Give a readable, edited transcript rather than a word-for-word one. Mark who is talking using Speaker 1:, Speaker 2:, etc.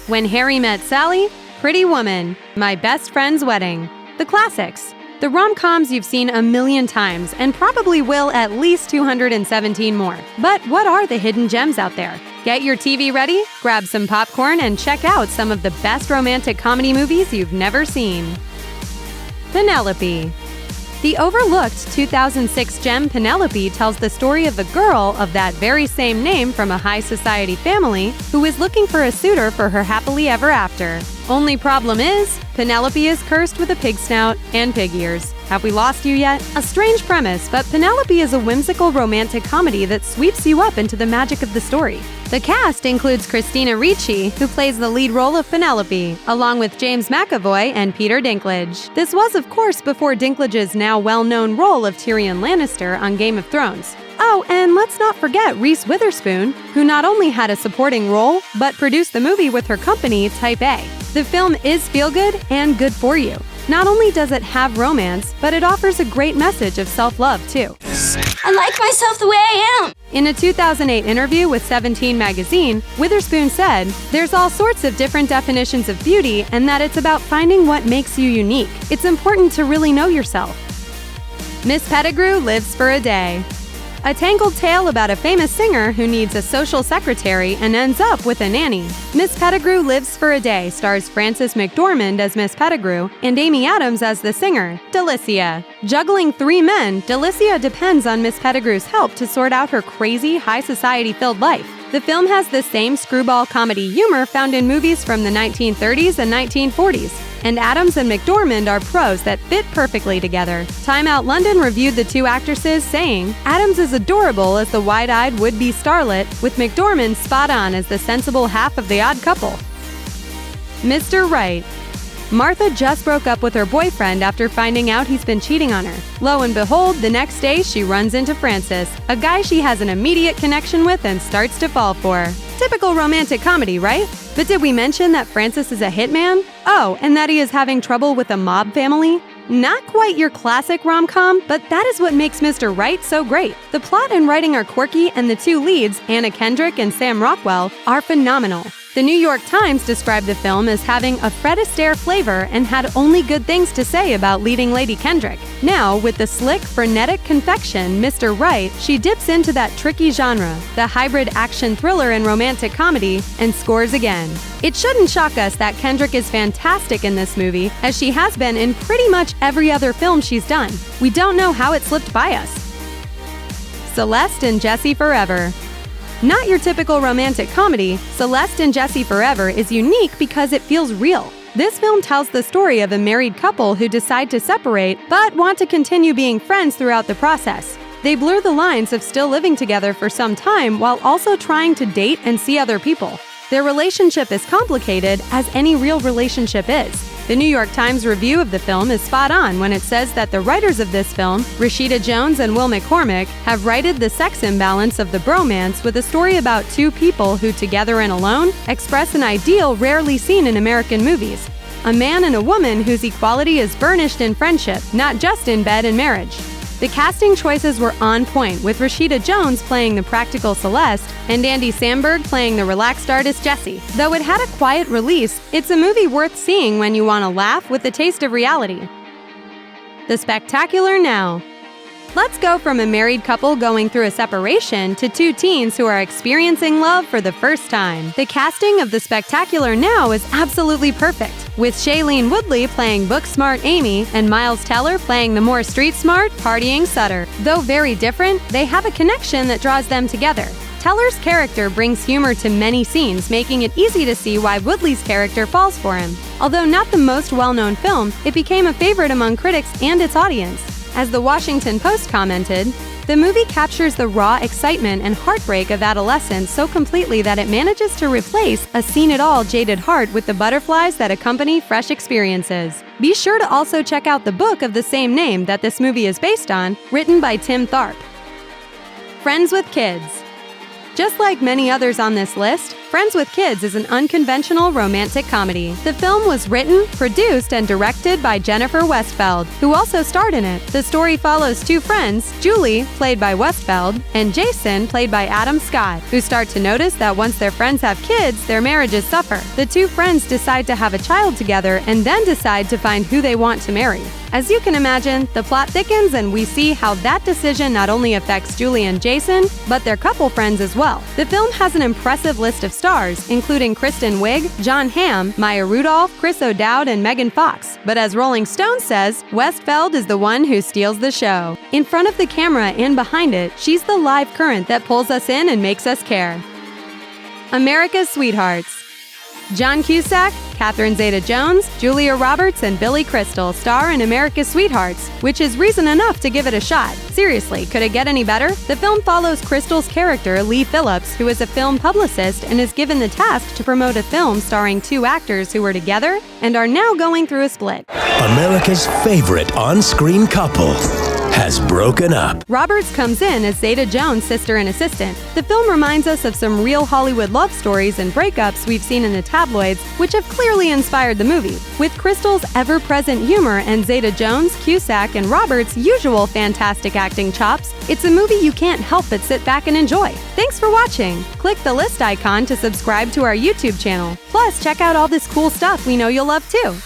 Speaker 1: When Harry Met Sally, Pretty Woman, My Best Friend's Wedding. The classics. The rom-coms you've seen a million times and probably will at least 217 more. But what are the hidden gems out there? Get your TV ready, grab some popcorn, and check out some of the best romantic comedy movies you've never seen. Penelope. The overlooked 2006 gem Penelope tells the story of a girl of that very same name from a high society family who is looking for a suitor for her happily ever after. Only problem is, Penelope is cursed with a pig snout and pig ears. Have we lost you yet? A strange premise, but Penelope is a whimsical romantic comedy that sweeps you up into the magic of the story. The cast includes Christina Ricci, who plays the lead role of Penelope, along with James McAvoy and Peter Dinklage. This was, of course, before Dinklage's now well-known role of Tyrion Lannister on Game of Thrones. Oh, and let's not forget Reese Witherspoon, who not only had a supporting role, but produced the movie with her company, Type A. The film is feel-good and good for you. Not only does it have romance, but it offers a great message of self-love, too.
Speaker 2: I like myself the way I am.
Speaker 1: In a 2008 interview with 17 magazine, Witherspoon said, "There's all sorts of different definitions of beauty and that it's about finding what makes you unique. It's important to really know yourself." Miss Pettigrew lives for a day. A tangled tale about a famous singer who needs a social secretary and ends up with a nanny. Miss Pettigrew Lives for a Day stars Frances McDormand as Miss Pettigrew and Amy Adams as the singer, Delicia. Juggling 3 men, Delicia depends on Miss Pettigrew's help to sort out her crazy, high society-filled life. The film has the same screwball comedy humor found in movies from the 1930s and 1940s. And Adams and McDormand are pros that fit perfectly together. Time Out London reviewed the 2 actresses, saying, "Adams is adorable as the wide-eyed would-be starlet, with McDormand spot on as the sensible half of the odd couple." Mr. Right. Martha just broke up with her boyfriend after finding out he's been cheating on her. Lo and behold, the next day she runs into Francis, a guy she has an immediate connection with and starts to fall for. Typical romantic comedy, right? But did we mention that Francis is a hitman? Oh, and that he is having trouble with a mob family? Not quite your classic rom-com, but that is what makes Mr. Right so great. The plot and writing are quirky, and the 2 leads, Anna Kendrick and Sam Rockwell, are phenomenal. The New York Times described the film as having a Fred Astaire flavor and had only good things to say about leading Lady Kendrick. Now, with the slick, frenetic confection, Mr. Right, she dips into that tricky genre, the hybrid action thriller and romantic comedy, and scores again. It shouldn't shock us that Kendrick is fantastic in this movie, as she has been in pretty much every other film she's done. We don't know how it slipped by us. Celeste and Jesse Forever. Not your typical romantic comedy, Celeste and Jesse Forever is unique because it feels real. This film tells the story of a married couple who decide to separate but want to continue being friends throughout the process. They blur the lines of still living together for some time while also trying to date and see other people. Their relationship is complicated, as any real relationship is. The New York Times review of the film is spot on when it says that the writers of this film, Rashida Jones and Will McCormick, have righted the sex imbalance of the bromance with a story about 2 people who, together and alone, express an ideal rarely seen in American movies. A man and a woman whose equality is burnished in friendship, not just in bed and marriage. The casting choices were on point, with Rashida Jones playing the practical Celeste and Andy Samberg playing the relaxed artist Jesse. Though it had a quiet release, it's a movie worth seeing when you want to laugh with a taste of reality. The Spectacular Now. Let's go from a married couple going through a separation to 2 teens who are experiencing love for the first time. The casting of The Spectacular Now is absolutely perfect, with Shailene Woodley playing book-smart Amy and Miles Teller playing the more street-smart, partying Sutter. Though very different, they have a connection that draws them together. Teller's character brings humor to many scenes, making it easy to see why Woodley's character falls for him. Although not the most well-known film, it became a favorite among critics and its audience. As the Washington Post commented, the movie captures the raw excitement and heartbreak of adolescence so completely that it manages to replace a seen-it-all jaded heart with the butterflies that accompany fresh experiences. Be sure to also check out the book of the same name that this movie is based on, written by Tim Tharp. Friends with Kids. Just like many others on this list, Friends with Kids is an unconventional romantic comedy. The film was written, produced, and directed by Jennifer Westfeld, who also starred in it. The story follows two friends, Julie, played by Westfeld, and Jason, played by Adam Scott, who start to notice that once their friends have kids, their marriages suffer. The two friends decide to have a child together and then decide to find who they want to marry. As you can imagine, the plot thickens and we see how that decision not only affects Julie and Jason, but their couple friends as well. The film has an impressive list of stars, including Kristen Wiig, Jon Hamm, Maya Rudolph, Chris O'Dowd, and Megan Fox. But as Rolling Stone says, Westfeld is the one who steals the show. In front of the camera and behind it, she's the live current that pulls us in and makes us care. America's Sweethearts. John Cusack, Catherine Zeta-Jones, Julia Roberts, and Billy Crystal star in America's Sweethearts, which is reason enough to give it a shot. Seriously, could it get any better? The film follows Crystal's character, Lee Phillips, who is a film publicist and is given the task to promote a film starring two actors who were together and are now going through a split.
Speaker 3: America's favorite on-screen couple has broken up.
Speaker 1: Roberts comes in as Zeta-Jones' sister and assistant. The film reminds us of some real Hollywood love stories and breakups we've seen in the tabloids, which have clearly inspired the movie. With Crystal's ever-present humor and Zeta-Jones, Cusack, and Roberts' usual fantastic acting chops, it's a movie you can't help but sit back and enjoy. Thanks for watching. Click the list icon to subscribe to our YouTube channel. Plus, check out all this cool stuff we know you'll love too.